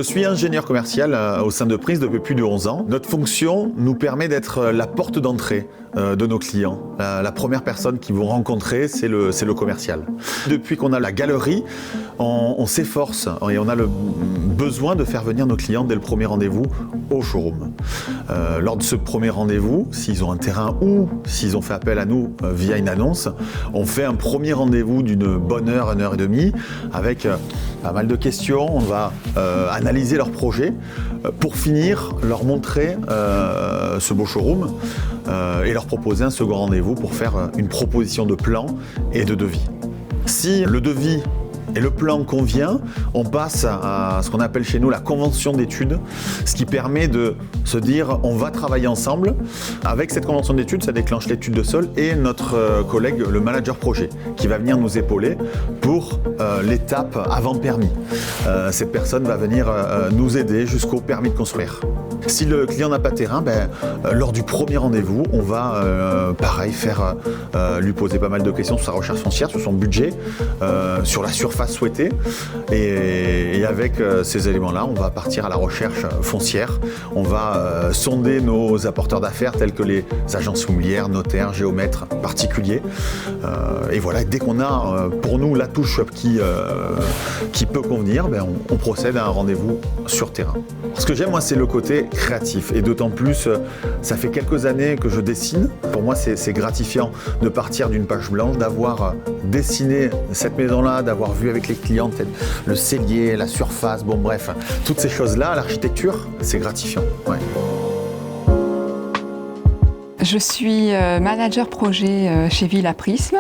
Je suis ingénieur commercial au sein de Prince depuis plus de 11 ans. Notre fonction nous permet d'être la porte d'entrée de nos clients. La première personne qu'ils vont rencontrer, c'est le commercial. Depuis qu'on a la galerie, on s'efforce et on a le besoin de faire venir nos clients dès le premier rendez-vous au showroom. Lors de ce premier rendez-vous, s'ils ont un terrain ou s'ils ont fait appel à nous via une annonce, on fait un premier rendez-vous d'une bonne heure, 1 heure et demie, avec pas mal de questions. On va analyser leur projet pour finir leur montrer ce beau showroom et leur proposer un second rendez-vous pour faire une proposition de plan et de devis. Si le devis et le plan convient, on passe à ce qu'on appelle chez nous la convention d'études, ce qui permet de se dire on va travailler ensemble. Avec cette convention d'études, ça déclenche l'étude de sol et notre collègue, le manager projet, qui va venir nous épauler pour l'étape avant permis. Cette personne va venir nous aider jusqu'au permis de construire. Si le client n'a pas de terrain, lors du premier rendez-vous, on va pareil lui poser pas mal de questions sur sa recherche foncière, sur son budget, sur la surface souhaitée. Et avec ces éléments-là, on va partir à la recherche foncière. On va sonder nos apporteurs d'affaires tels que les agences immobilières, notaires, géomètres, particuliers. Et voilà, dès qu'on a pour nous la touche qui peut convenir, on procède à un rendez-vous sur terrain. Ce que j'aime, moi, c'est le côté créatif. Et d'autant plus, ça fait quelques années que je dessine. Pour moi, c'est gratifiant de partir d'une page blanche, d'avoir dessiné cette maison-là, d'avoir vu avec les clients le cellier, la surface, bon bref, toutes ces choses-là, l'architecture, c'est gratifiant. Ouais. Je suis manager projet chez Villa Prisme.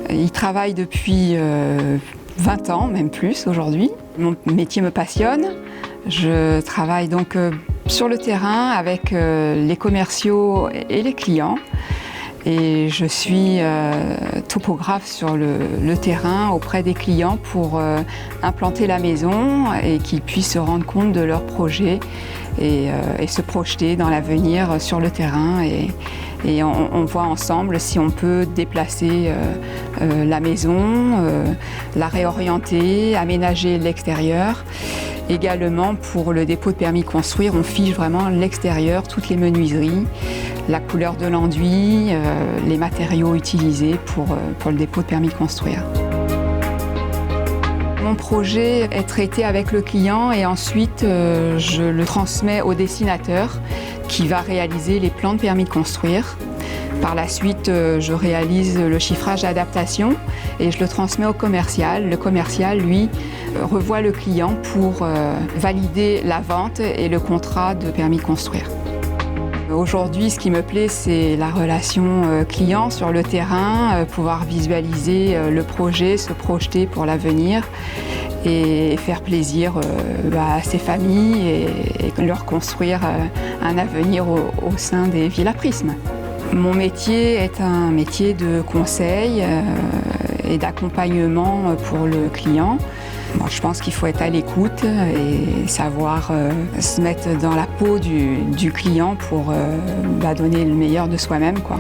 Il travaille depuis 20 ans, même plus aujourd'hui. Mon métier me passionne. Je travaille donc sur le terrain avec les commerciaux et les clients. Et je suis topographe sur le terrain auprès des clients pour implanter la maison et qu'ils puissent se rendre compte de leurs projets et se projeter dans l'avenir sur le terrain. Et on voit ensemble si on peut déplacer la maison, la réorienter, aménager l'extérieur. Également, pour le dépôt de permis construire, on fiche vraiment l'extérieur, toutes les menuiseries, la couleur de l'enduit, les matériaux utilisés pour le dépôt de permis de construire. Mon projet est traité avec le client et ensuite je le transmets au dessinateur qui va réaliser les plans de permis de construire. Par la suite, je réalise le chiffrage d'adaptation et je le transmets au commercial. Le commercial, lui, revoit le client pour valider la vente et le contrat de permis de construire. Aujourd'hui, ce qui me plaît, c'est la relation client sur le terrain, pouvoir visualiser le projet, se projeter pour l'avenir et faire plaisir à ces familles et leur construire un avenir au sein des Villa Prisme. Mon métier est un métier de conseil et d'accompagnement pour le client. Bon, je pense qu'il faut être à l'écoute et savoir se mettre dans la peau du client pour donner le meilleur de soi-même, quoi.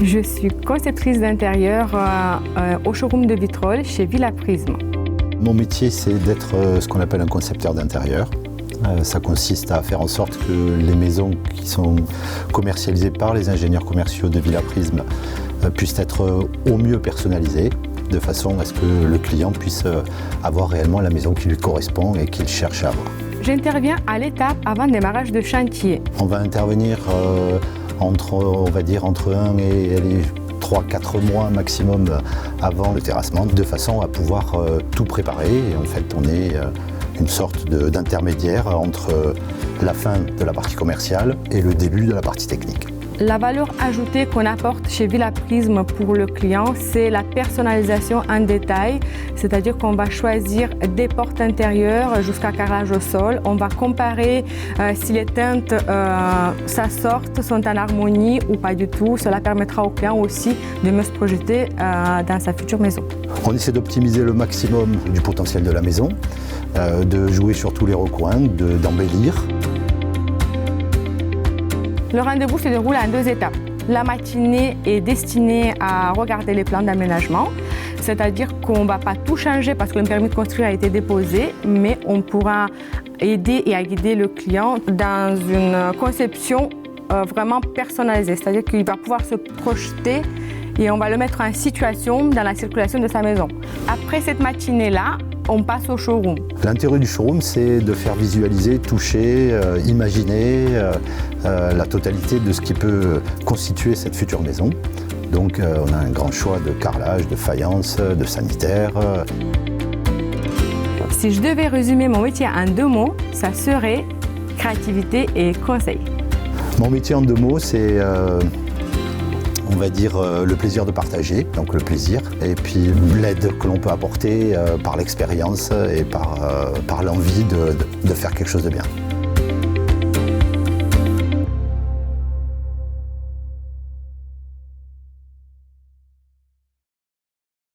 Je suis conceptrice d'intérieur au showroom de Vitrolles chez Villa Prisme. Mon métier, c'est d'être ce qu'on appelle un concepteur d'intérieur. Ça consiste à faire en sorte que les maisons qui sont commercialisées par les ingénieurs commerciaux de Villa Prisme puissent être au mieux personnalisées, de façon à ce que le client puisse avoir réellement la maison qui lui correspond et qu'il cherche à avoir. J'interviens à l'étape avant le démarrage de chantier. On va intervenir entre 1 et 3-4 mois maximum avant le terrassement, de façon à pouvoir tout préparer. Et en fait, on est une sorte d'intermédiaire entre la fin de la partie commerciale et le début de la partie technique. La valeur ajoutée qu'on apporte chez Villa Prisme pour le client, c'est la personnalisation en détail, c'est-à-dire qu'on va choisir des portes intérieures jusqu'à carrelage au sol. On va comparer si les teintes s'assortent, sont en harmonie ou pas du tout. Cela permettra au client aussi de mieux se projeter dans sa future maison. On essaie d'optimiser le maximum du potentiel de la maison, de jouer sur tous les recoins, d'embellir. Le rendez-vous se déroule en 2 étapes. La matinée est destinée à regarder les plans d'aménagement. c'est-à-dire qu'on ne va pas tout changer parce que le permis de construire a été déposé, mais on pourra aider et guider le client dans une conception vraiment personnalisée, c'est-à-dire qu'il va pouvoir se projeter et on va le mettre en situation dans la circulation de sa maison. Après cette matinée-là, on passe au showroom. L'intérêt du showroom, c'est de faire visualiser, toucher, imaginer la totalité de ce qui peut constituer cette future maison. Donc on a un grand choix de carrelage, de faïence, de sanitaire. Si je devais résumer mon métier en 2 mots, ça serait créativité et conseil. Mon métier en 2 mots, c'est on va dire le plaisir de partager, donc le plaisir, et puis l'aide que l'on peut apporter par l'expérience et par l'envie de faire quelque chose de bien.